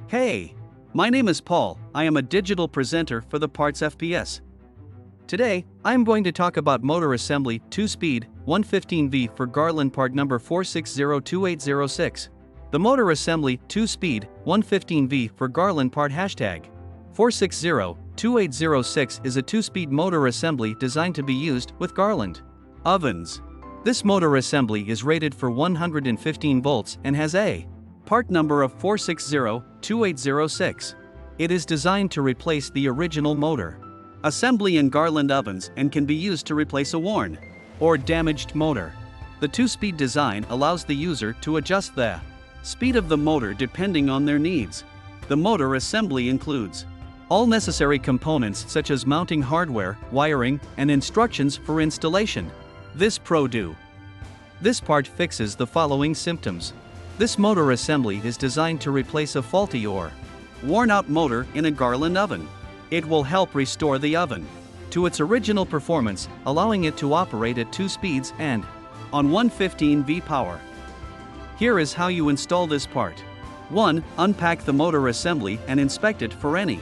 Hey, my name is Paul. I am a digital presenter for the PartsFPS. Today, I am going to talk about motor assembly 2-speed 115V for Garland part number 4602806. The motor assembly 2-speed 115V for Garland part hashtag 4602806 is a 2-speed motor assembly designed to be used with Garland ovens. This motor assembly is rated for 115 volts and has a part number of 4602806. It is designed to replace the original motor assembly in Garland ovens and can be used to replace a worn or damaged motor. The 2-speed design allows the user to adjust the speed of the motor depending on their needs. The motor assembly includes all necessary components such as mounting hardware, wiring, and instructions for installation. This part fixes the following symptoms. This motor assembly is designed to replace a faulty or worn-out motor in a Garland oven. It will help restore the oven to its original performance, allowing it to operate at 2 speeds and on 115V power. Here is how you install this part. 1. Unpack the motor assembly and inspect it for any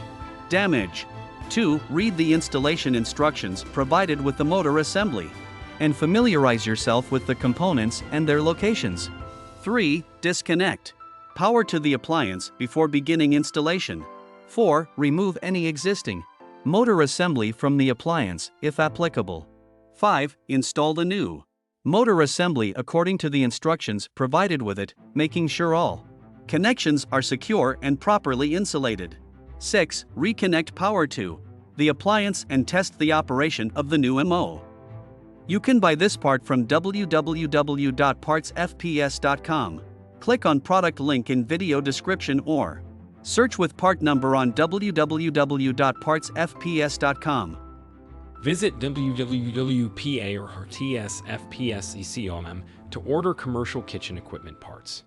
damage. 2. Read the installation instructions provided with the motor assembly and familiarize yourself with the components and their locations. 3. Disconnect power to the appliance before beginning installation. 4. Remove any existing motor assembly from the appliance, if applicable. 5. Install the new motor assembly according to the instructions provided with it, making sure all connections are secure and properly insulated. 6. Reconnect power to the appliance and test the operation of the new MO. You can buy this part from www.partsfps.com. Click on product link in video description or search with part number on www.partsfps.com. Visit www.partsfps.com to order commercial kitchen equipment parts.